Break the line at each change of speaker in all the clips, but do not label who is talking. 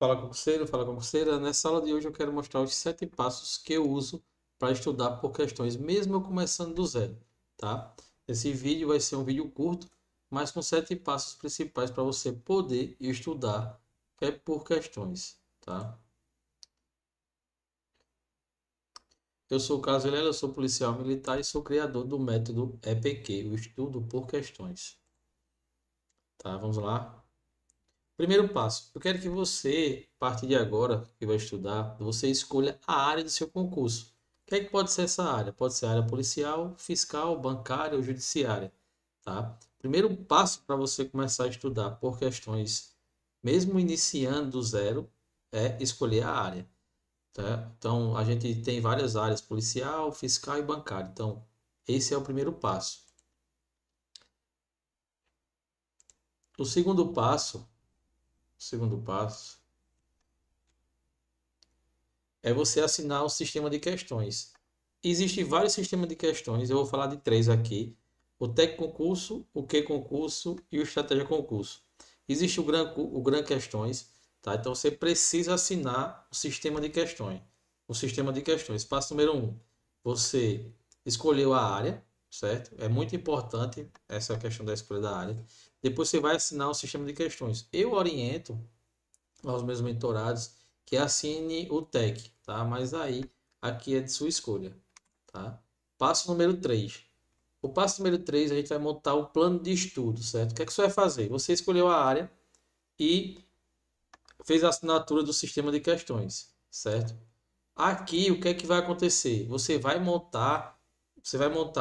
Fala concurseira. Nessa aula de hoje eu quero mostrar os 7 passos que eu uso para estudar por questões, mesmo eu começando do zero, tá? Esse vídeo vai ser um vídeo curto, mas com 7 passos principais para você poder estudar por questões, tá? Eu sou o Carlos Vilela, eu sou policial militar e sou criador do método EPQ, o estudo por questões, tá? Vamos lá. Primeiro passo, eu quero que você, a partir de agora, que vai estudar, você escolha a área do seu concurso. O que é que pode ser essa área? Pode ser área policial, fiscal, bancária ou judiciária, tá? Primeiro passo para você começar a estudar por questões, mesmo iniciando do zero, é escolher a área, tá? Então, a gente tem várias áreas, policial, fiscal e bancária. Então, esse é o primeiro passo. O segundo passo é você assinar um sistema de questões. Existem vários sistemas de questões, eu vou falar de três aqui: o Tec Concurso, o Que Concurso e o Estratégia Concurso. Existe o Gran Questões, tá? Então você precisa assinar o sistema de questões. O sistema de questões. Passo número um: você escolheu a área, certo? É muito importante essa questão da escolha da área. Depois você vai assinar o sistema de questões. Eu oriento aos meus mentorados que assine o TEC, tá? Mas aí aqui é de sua escolha, tá? Passo número 3. O passo número 3 a gente vai montar o plano de estudo, certo? O que é que você vai fazer? Você escolheu a área e fez a assinatura do sistema de questões, certo? Aqui o que é que vai acontecer? Você vai montar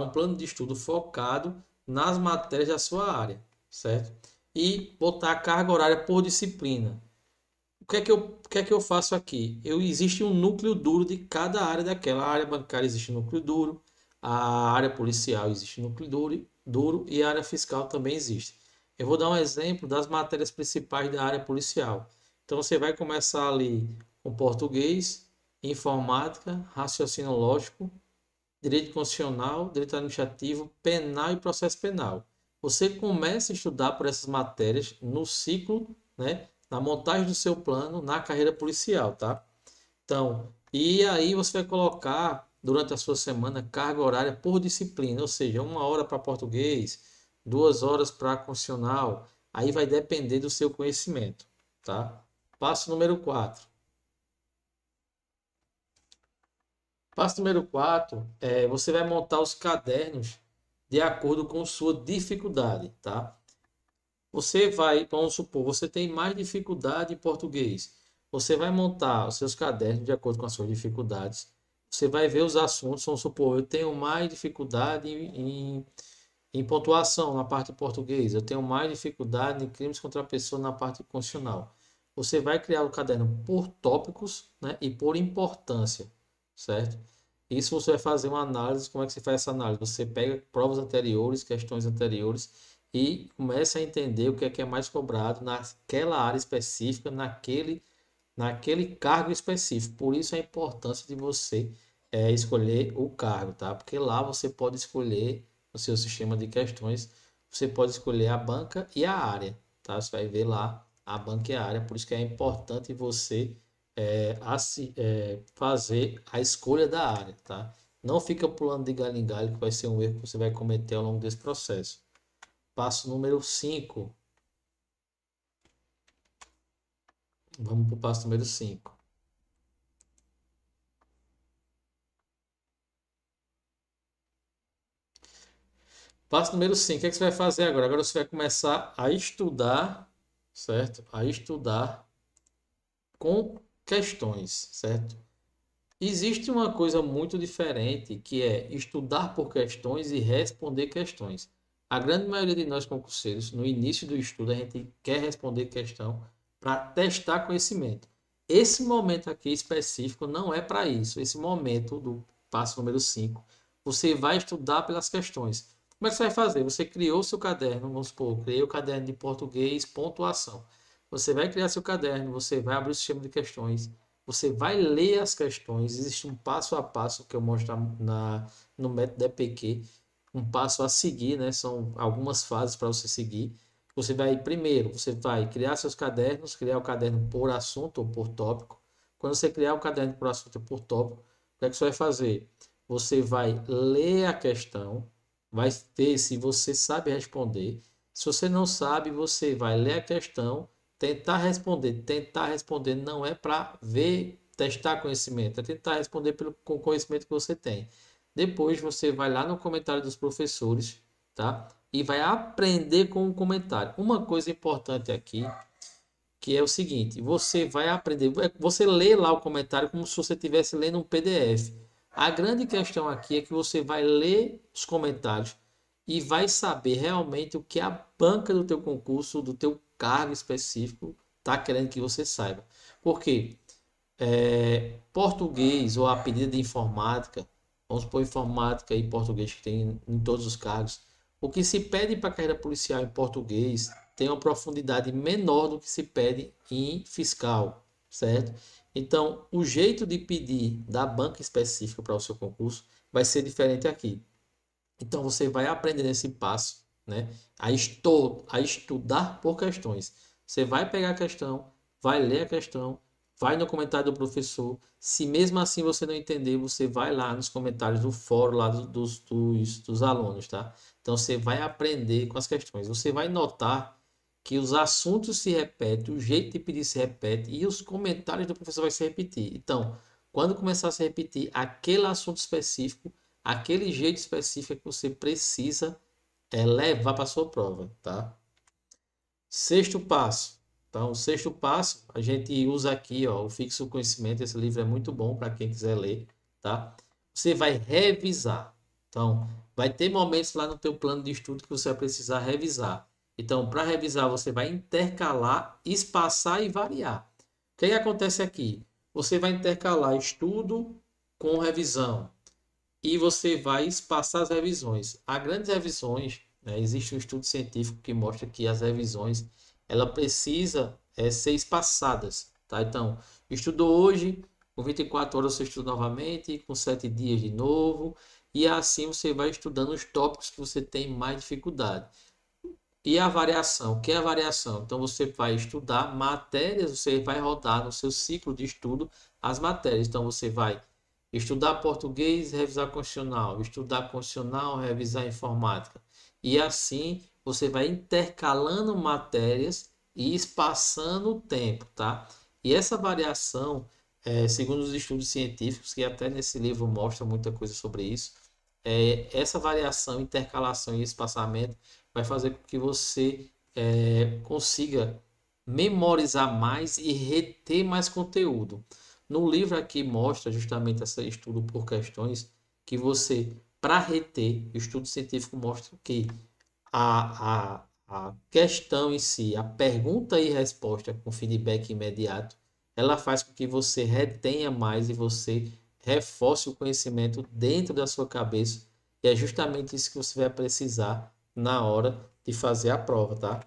um plano de estudo focado nas matérias da sua área, certo? E botar a carga horária por disciplina. O que é que eu faço aqui? Existe um núcleo duro de cada área daquela. A área bancária existe um núcleo duro, a área policial existe um núcleo duro e a área fiscal também existe. Eu vou dar um exemplo das matérias principais da área policial. Então você vai começar ali com português, informática, raciocínio lógico, direito constitucional, direito administrativo, penal e processo penal. Você começa a estudar por essas matérias no ciclo, né, na montagem do seu plano na carreira policial, tá? Então, e aí você vai colocar durante a sua semana carga horária por disciplina, ou seja, 1 hora para português, 2 horas para constitucional. Aí vai depender do seu conhecimento, tá? Passo número 4. Passo número 4 é você vai montar os cadernos de acordo com sua dificuldade, tá? Vamos supor, você tem mais dificuldade em português. Você vai montar os seus cadernos de acordo com as suas dificuldades. Você vai ver os assuntos, vamos supor, eu tenho mais dificuldade em pontuação na parte de português, eu tenho mais dificuldade em crimes contra a pessoa na parte constitucional. Você vai criar o caderno por tópicos, né, e por importância, certo? Isso você vai fazer uma análise. Como é que você faz essa análise? Você pega provas anteriores, questões anteriores e começa a entender o que é mais cobrado naquela área específica, naquele cargo específico. Por isso a importância de você escolher o cargo, tá? Porque lá você pode escolher no seu sistema de questões, você pode escolher a banca e a área, tá? Você vai ver lá a banca e a área. Por isso que é importante você fazer a escolha da área, tá? Não fica pulando de galho em galho, que vai ser um erro que você vai cometer ao longo desse processo. Passo número 5. Vamos para o passo número 5. Passo número 5. O que é que você vai fazer agora? Agora você vai começar a estudar, certo? A estudar com questões, certo? Existe uma coisa muito diferente que é estudar por questões e responder questões. A grande maioria de nós concurseiros, no início do estudo, a gente quer responder questão para testar conhecimento. Esse momento aqui específico não é para isso. Esse momento do passo número 5, você vai estudar pelas questões. Como é que você vai fazer? Você criou seu caderno, vamos supor, criei o caderno de português, pontuação. Você vai criar seu caderno, você vai abrir o sistema de questões, você vai ler as questões. Existe um passo a passo que eu mostro no método EPQ, um passo a seguir, né? São algumas fases para você seguir. você vai criar seus cadernos, criar o caderno por assunto ou por tópico. Quando você criar o caderno por assunto ou por tópico, o que é que você vai fazer? Você vai ler a questão, vai ver se você sabe responder. Se você não sabe, você vai ler a questão, tentar responder. Tentar responder não é para ver, testar conhecimento, é tentar responder com o conhecimento que você tem. Depois você vai lá no comentário dos professores, tá? E vai aprender com o comentário. Uma coisa importante aqui, que é o seguinte, você vai aprender, você lê lá o comentário como se você estivesse lendo um PDF. A grande questão aqui é que você vai ler os comentários e vai saber realmente o que a banca do teu concurso, do teu cargo específico, está querendo que você saiba. Por quê? Português ou a pedida de informática, vamos supor informática e português que tem em todos os cargos, o que se pede para a carreira policial em português tem uma profundidade menor do que se pede em fiscal, certo? Então, o jeito de pedir da banca específica para o seu concurso vai ser diferente aqui. Então, você vai aprender nesse passo, né, a estudar por questões. Você vai pegar a questão, vai ler a questão, vai no comentário do professor. Se mesmo assim você não entender, você vai lá nos comentários do fórum lá dos alunos, tá? Então, você vai aprender com as questões. Você vai notar que os assuntos se repetem, o jeito de pedir se repete e os comentários do professor vai se repetir. Então, quando começar a se repetir aquele assunto específico, aquele jeito específico que você precisa levar para a sua prova, tá? Sexto passo. Então, o sexto passo, a gente usa aqui, ó, o Fixo Conhecimento. Esse livro é muito bom para quem quiser ler, tá? Você vai revisar. Então, vai ter momentos lá no teu plano de estudo que você vai precisar revisar. Então, para revisar, você vai intercalar, espaçar e variar. O que acontece aqui? Você vai intercalar estudo com revisão e você vai espaçar as revisões. Há grandes revisões, né? Existe um estudo científico que mostra que as revisões ela precisa ser espaçadas, tá? Então, estudou hoje, com 24 horas você estuda novamente, com 7 dias de novo, e assim você vai estudando os tópicos que você tem mais dificuldade. E a variação, o que é a variação? Então você vai estudar matérias, você vai rodar no seu ciclo de estudo as matérias. Então você vai estudar português, revisar constitucional, estudar constitucional, revisar informática. E assim você vai intercalando matérias e espaçando o tempo, tá? E essa variação, segundo os estudos científicos, que até nesse livro mostra muita coisa sobre isso, essa variação, intercalação e espaçamento vai fazer com que você consiga memorizar mais e reter mais conteúdo. No livro aqui mostra justamente esse estudo por questões que você, para reter, o estudo científico mostra que a questão em si, a pergunta e resposta com feedback imediato, ela faz com que você retenha mais e você reforce o conhecimento dentro da sua cabeça. E é justamente isso que você vai precisar na hora de fazer a prova, tá?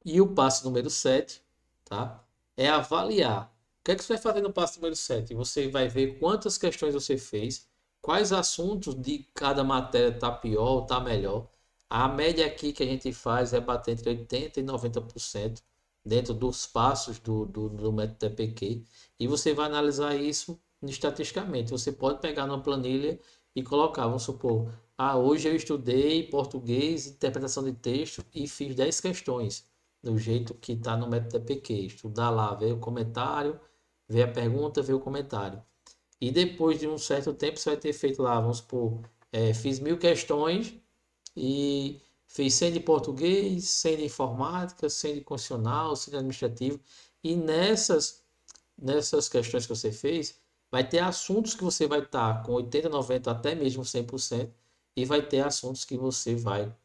E o passo número 7, tá? É avaliar. O que é que você vai fazer no passo número 7? Você vai ver quantas questões você fez, quais assuntos de cada matéria está pior ou está melhor. A média aqui que a gente faz é bater entre 80% e 90% dentro dos passos do método TPQ. E você vai analisar isso estatisticamente. Você pode pegar numa planilha e colocar, vamos supor, hoje eu estudei português, interpretação de texto e fiz 10 questões do jeito que está no método TPQ. Estudar lá, ver o comentário, ver a pergunta, ver o comentário. E depois de um certo tempo você vai ter feito lá, vamos supor, fiz 1000 questões e fiz 100 de português, 100 de informática, 100 de constitucional, 100 de administrativo. E nessas questões que você fez, vai ter assuntos que você vai estar com 80, 90, até mesmo 100%, e vai ter assuntos que você vai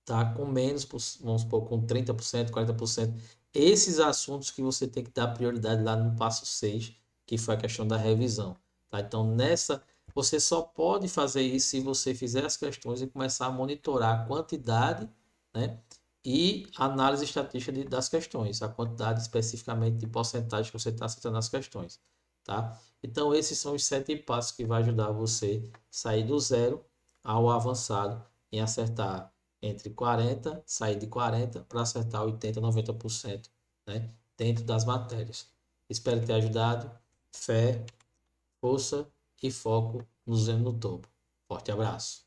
estar com menos, vamos supor, com 30%, 40%. Esses assuntos que você tem que dar prioridade lá no passo 6, que foi a questão da revisão. Tá? Então, você só pode fazer isso se você fizer as questões e começar a monitorar a quantidade, né, e análise estatística das questões, a quantidade especificamente de porcentagem que você está acertando nas questões. Tá? Então, esses são os 7 passos que vai ajudar você a sair do zero ao avançado em acertar entre 40, sair de 40 para acertar 80, 90%, né, dentro das matérias. Espero ter ajudado. Fé, força e foco. Nos vemos no topo. Forte abraço.